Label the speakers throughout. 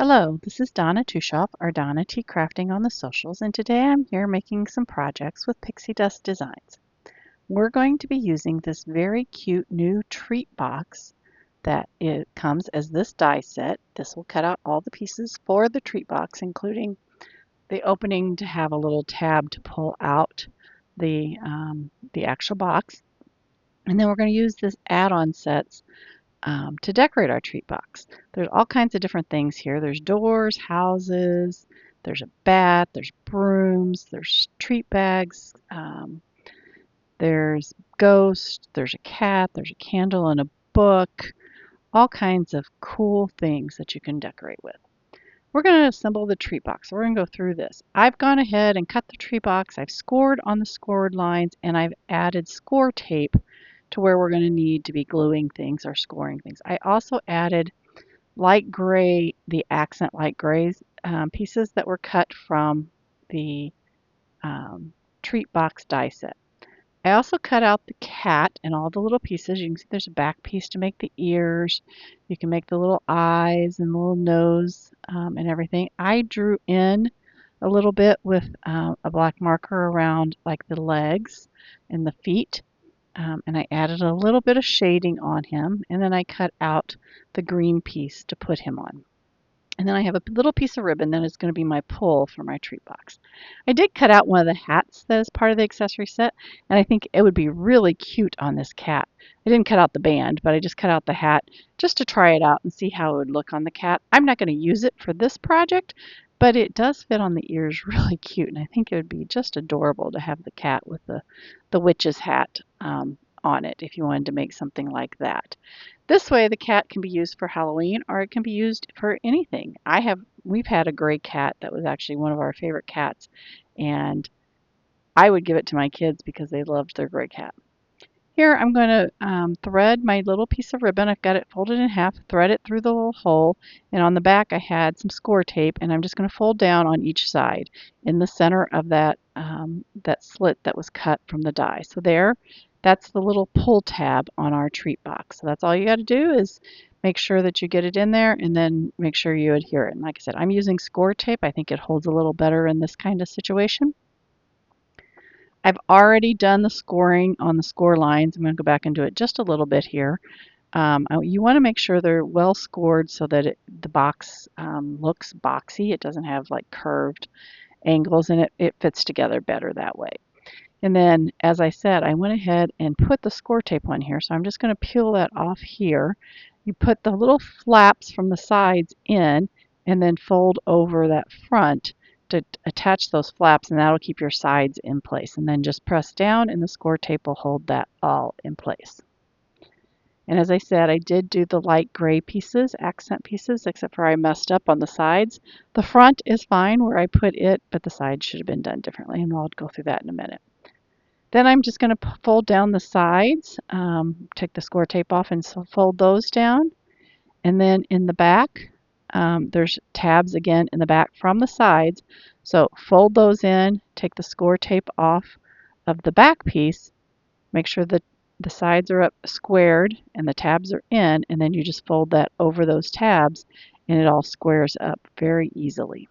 Speaker 1: Hello, this is Donna Tushoff, or Donna T Crafting on the socials, and today I'm here making some projects with Pixie Dust Designs. We're going to be using this very cute new treat box that it comes as this die set. This will cut out all the pieces for the treat box, including the opening to have a little tab to pull out the, the actual box. And then we're going to use this add-on sets to decorate our treat box. There's all kinds of different things here. There's doors, houses, there's a bat, there's brooms, there's treat bags, there's ghosts, there's a cat, there's a candle and a book, all kinds of cool things that you can decorate with. We're going to assemble the treat box. We're going to go through this. I've gone ahead and cut the treat box. I've scored on the scored lines, and I've added score tape to where we're going to need to be gluing things or scoring things. I also added light gray, the accent light grays pieces that were cut from the treat box die set. I also cut out the cat and all the little pieces. You can see there's a back piece to make the ears. You can make the little eyes and the little nose and everything. I drew in a little bit with a black marker around like the legs and the feet. And I added a little bit of shading on him, and then I cut out the green piece to put him on. And then I have a little piece of ribbon that is going to be my pull for my treat box. I did cut out one of the hats that is part of the accessory set, and I think it would be really cute on this cat. I didn't cut out the band, but I just cut out the hat just to try it out and see how it would look on the cat. I'm not going to use it for this project, but it does fit on the ears really cute, and I think it would be just adorable to have the cat with the witch's hat on it if you wanted to make something like that. This way the cat can be used for Halloween or it can be used for anything. We've had a gray cat that was actually one of our favorite cats, and I would give it to my kids because they loved their gray cat. Here I'm going to thread my little piece of ribbon. I've got it folded in half, thread it through the little hole, and on the back I had some score tape, and I'm just going to fold down on each side in the center of that, that slit that was cut from the die. So that's the little pull tab on our treat box. So that's all you got to do is make sure that you get it in there and then make sure you adhere it. And like I said, I'm using score tape. I think it holds a little better in this kind of situation. I've already done the scoring on the score lines. I'm going to go back and do it just a little bit here. You want to make sure they're well scored so that the box looks boxy. It doesn't have like curved angles, and it fits together better that way. And then, as I said, I went ahead and put the score tape on here. So I'm just going to peel that off here. You put the little flaps from the sides in and then fold over that front to attach those flaps, and that'll keep your sides in place. And then just press down and the score tape will hold that all in place. And as I said, I did do the light gray pieces, accent pieces, except for I messed up on the sides. The front is fine where I put it, but the sides should have been done differently, and I'll go through that in a minute. Then I'm just going to fold down the sides, take the score tape off and fold those down. And then in the back, there's tabs again in the back from the sides. So fold those in, take the score tape off of the back piece, make sure that the sides are up squared and the tabs are in, and then you just fold that over those tabs and it all squares up very easily.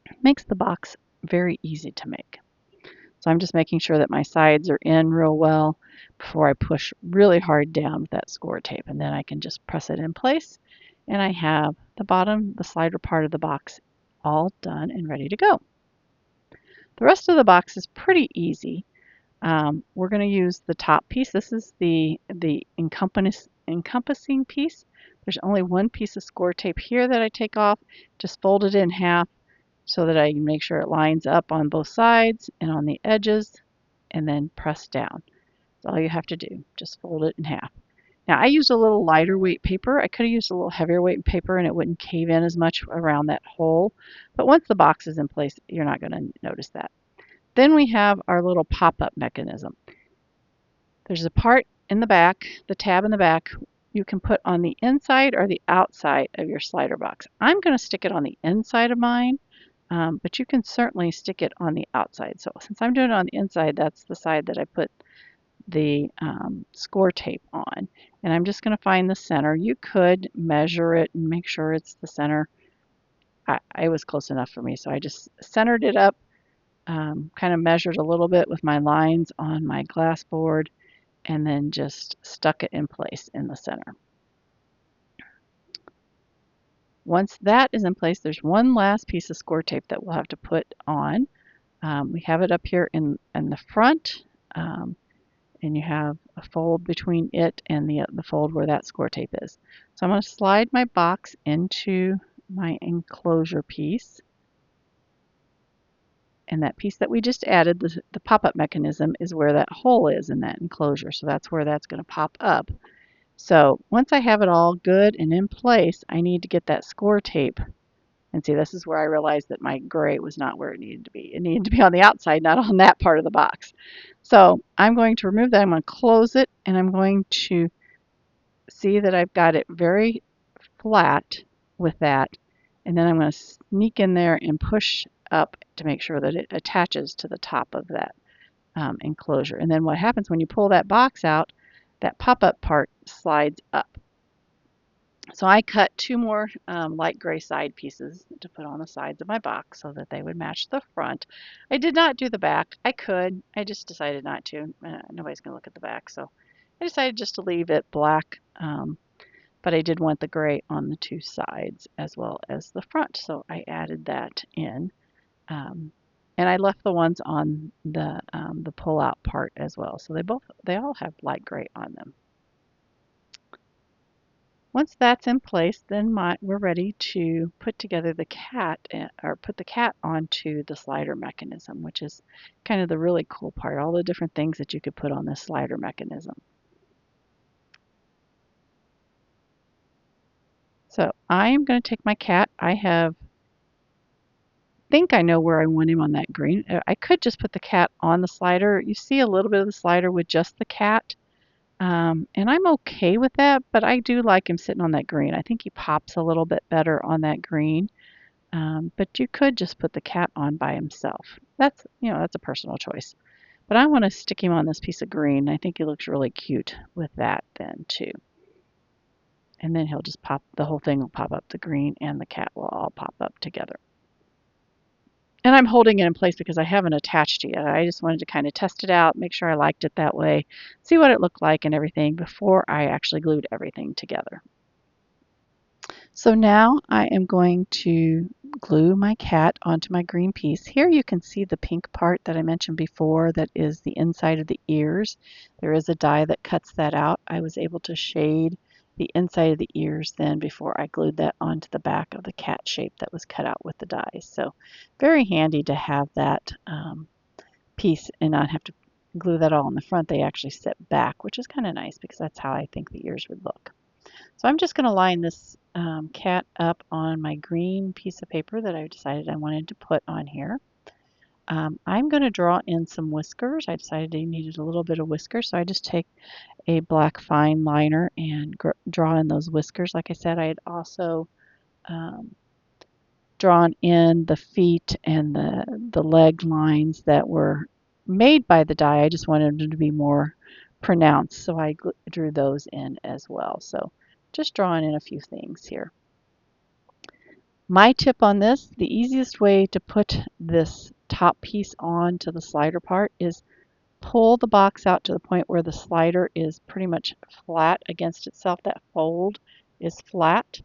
Speaker 1: It makes the box very easy to make. So I'm just making sure that my sides are in real well before I push really hard down with that score tape, and then I can just press it in place, and I have the bottom, the slider part of the box all done and ready to go. The rest of the box is pretty easy. We're going to use the top piece. This is the encompassing piece. There's only one piece of score tape here that I take off. Just fold it in half so that I can make sure it lines up on both sides and on the edges, and then press down. That's all you have to do. Just fold it in half. Now I used a little lighter weight paper. I could have used a little heavier weight paper and it wouldn't cave in as much around that hole. But once the box is in place, you're not going to notice that. Then we have our little pop-up mechanism. There's a part in the back, the tab in the back, you can put on the inside or the outside of your slider box. I'm going to stick it on the inside of mine, but you can certainly stick it on the outside. So since I'm doing it on the inside, that's the side that I put the score tape on. And I'm just going to find the center. You could measure it and make sure it's the center it was close enough for me. So I just centered it up, kind of measured a little bit with my lines on my glass board, and then just stuck it in place in the center. Once that is in place, there's one last piece of score tape that we'll have to put on. We have it up here in the front, and you have a fold between it and the fold where that score tape is. So I'm going to slide my box into my enclosure piece. And that piece that we just added, the pop-up mechanism, is where that hole is in that enclosure. So that's where that's going to pop up. So once I have it all good and in place, I need to get that score tape. And see, this is where I realized that my gray was not where it needed to be. It needed to be on the outside, not on that part of the box. So I'm going to remove that. I'm going to close it, and I'm going to see that I've got it very flat with that. And then I'm going to sneak in there and push up to make sure that it attaches to the top of that enclosure. And then what happens when you pull that box out, that pop-up part slides up. So I cut two more light gray side pieces to put on the sides of my box so that they would match the front. I did not do the back. I could. I just decided not to. Nobody's going to look at the back, so I decided just to leave it black. But I did want the gray on the two sides as well as the front, so I added that in. And I left the ones on the pull-out part as well, so they all have light gray on them. Once that's in place, then we're ready to put together the cat, or put the cat onto the slider mechanism, which is kind of the really cool part, all the different things that you could put on this slider mechanism. So I am going to take my cat. I think I know where I want him on that green. I could just put the cat on the slider. You see a little bit of the slider with just the cat. And I'm okay with that, but I do like him sitting on that green. I think he pops a little bit better on that green. But you could just put the cat on by himself. That's a personal choice. But I want to stick him on this piece of green. I think he looks really cute with that then too. And then he'll just pop, the whole thing will pop up. The green and the cat will all pop up together. And I'm holding it in place because I haven't attached it yet. I just wanted to kind of test it out, make sure I liked it that way, see what it looked like and everything before I actually glued everything together. So now I am going to glue my cat onto my green piece. Here you can see the pink part that I mentioned before that is the inside of the ears. There is a die that cuts that out. I was able to shade the inside of the ears then before I glued that onto the back of the cat shape that was cut out with the dies. So very handy to have that piece and not have to glue that all in the front. They actually sit back, which is kind of nice because that's how I think the ears would look. So I'm just going to line this cat up on my green piece of paper that I decided I wanted to put on here. I'm going to draw in some whiskers. I decided I needed a little bit of whiskers, so I just take a black fine liner and draw in those whiskers. Like I said, I had also drawn in the feet and the leg lines that were made by the die. I just wanted them to be more pronounced, so I drew those in as well. So just drawing in a few things here. My tip on this, the easiest way to put this top piece on to the slider part is pull the box out to the point where the slider is pretty much flat against itself. That fold is flat,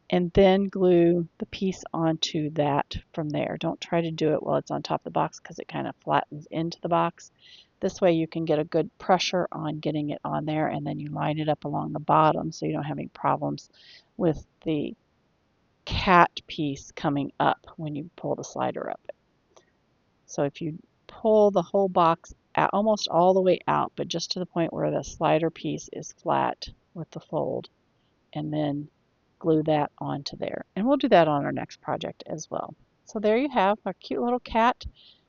Speaker 1: and then glue the piece onto that from there. Don't try to do it while it's on top of the box because it kind of flattens into the box. This way you can get a good pressure on getting it on there, and then you line it up along the bottom so you don't have any problems with the cat piece coming up when you pull the slider up. So if you pull the whole box out, almost all the way out, but just to the point where the slider piece is flat with the fold, and then glue that onto there. And we'll do that on our next project as well. So there you have our cute little cat.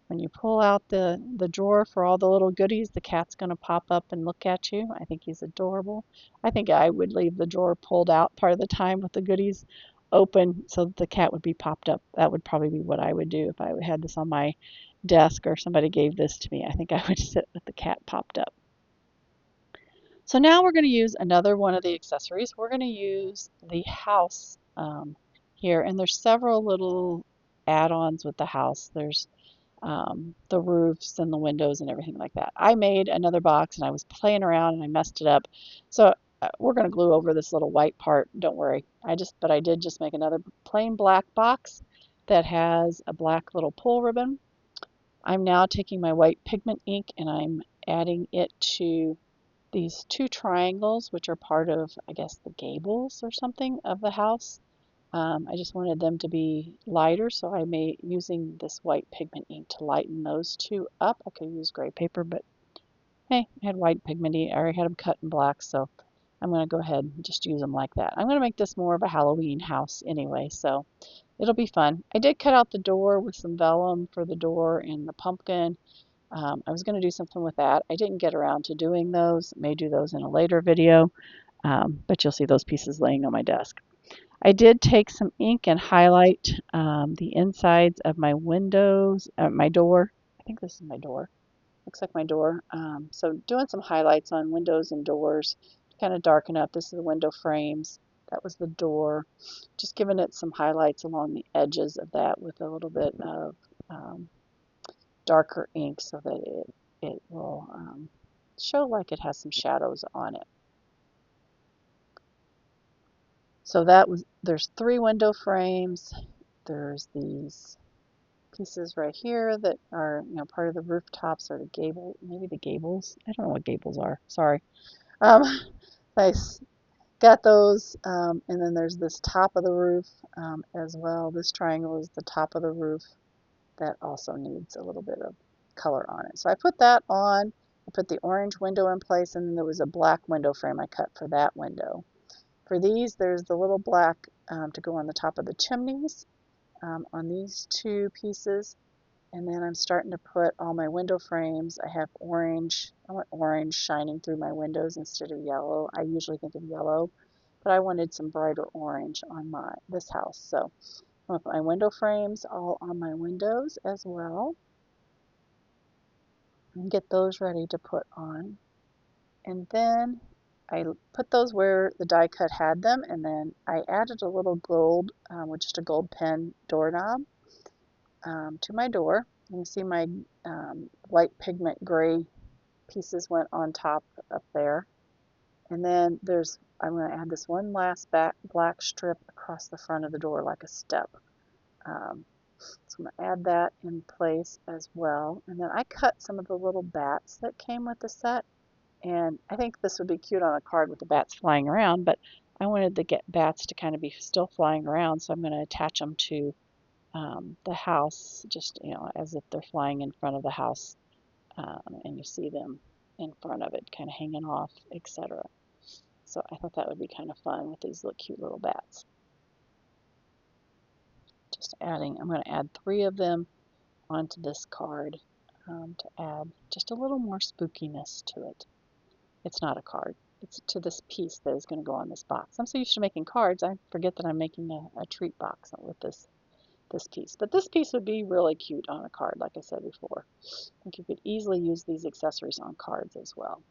Speaker 1: When you pull out the drawer for all the little goodies, the cat's going to pop up and look at you. I think he's adorable. I think I would leave the drawer pulled out part of the time with the goodies open so that the cat would be popped up. That would probably be what I would do if I had this on my desk or somebody gave this to me. I think I would sit with the cat popped up. So now we're going to use another one of the accessories. We're going to use the house here, and there's several little add-ons with the house. There's the roofs and the windows and everything like that. I made another box and I was playing around and I messed it up. So we're going to glue over this little white part. Don't worry. But I did just make another plain black box that has a black little pull ribbon. I'm now taking my white pigment ink and I'm adding it to these two triangles, which are part of, I guess, the gables or something of the house. I just wanted them to be lighter, so I made using this white pigment ink to lighten those two up. I could use gray paper, but hey, I had white pigment ink. I already had them cut in black, so I'm going to go ahead and just use them like that. I'm going to make this more of a Halloween house anyway, so it'll be fun. I did cut out the door with some vellum for the door and the pumpkin. I was going to do something with that. I didn't get around to doing those. May do those in a later video, but you'll see those pieces laying on my desk. I did take some ink and highlight the insides of my windows, my door. I think this is my door. Looks like my door. So doing some highlights on windows and doors to kind of darken up. This is the window frames. That was the door. Just giving it some highlights along the edges of that with a little bit of darker ink so that it will show like it has some shadows on it. So there's 3 window frames. There's these pieces right here that are, part of the rooftops or the gable, maybe the gables. I don't know what gables are. Sorry. Um, I got those, and then there's this top of the roof as well. This triangle is the top of the roof that also needs a little bit of color on it. So I put that on. I put the orange window in place, and then there was a black window frame I cut for that window. For these, there's the little black to go on the top of the chimneys on these 2 pieces. And then I'm starting to put all my window frames. I have orange. I want orange shining through my windows instead of yellow. I usually think of yellow, but I wanted some brighter orange on this house. So I'm going to put my window frames all on my windows as well and get those ready to put on. And then I put those where the die cut had them, and then I added a little gold, with just a gold pen doorknob to my door. You can see my white pigment gray pieces went on top up there. And then I'm going to add this one last black strip across the front of the door like a step. So I'm going to add that in place as well. And then I cut some of the little bats that came with the set. And I think this would be cute on a card with the bats flying around, but I wanted the bats to kind of be still flying around, so I'm going to attach them to the house, just as if they're flying in front of the house, and you see them in front of it, kind of hanging off, etc. So I thought that would be kind of fun with these cute little bats. I'm going to add 3 of them onto this card to add just a little more spookiness to it. It's not a card. It's to this piece that is going to go on this box. I'm so used to making cards, I forget that I'm making a treat box with this piece. But this piece would be really cute on a card, like I said before. I think you could easily use these accessories on cards as well.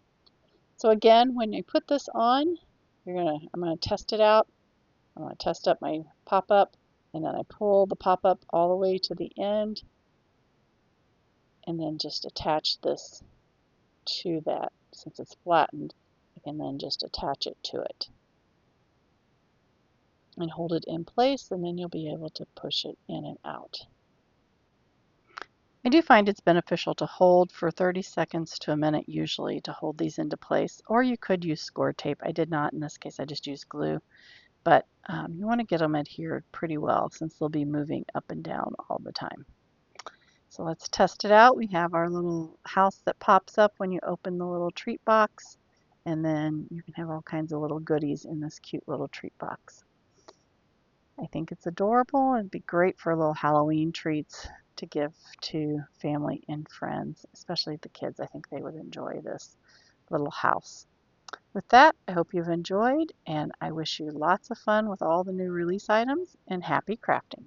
Speaker 1: So again, when you put this on, I'm going to test it out. I'm going to test up my pop-up, and then I pull the pop-up all the way to the end, and then just attach this to that. Since it's flattened, I can then just attach it to it and hold it in place, and then you'll be able to push it in and out. I do find it's beneficial to hold for 30 seconds to a minute usually to hold these into place, or you could use score tape. I did not in this case, I just used glue, but you want to get them adhered pretty well since they'll be moving up and down all the time. So let's test it out. We have our little house that pops up when you open the little treat box, and then you can have all kinds of little goodies in this cute little treat box. I think it's adorable. It'd be great for little Halloween treats to give to family and friends, especially the kids. I think they would enjoy this little house. With that, I hope you've enjoyed, and I wish you lots of fun with all the new release items, and happy crafting.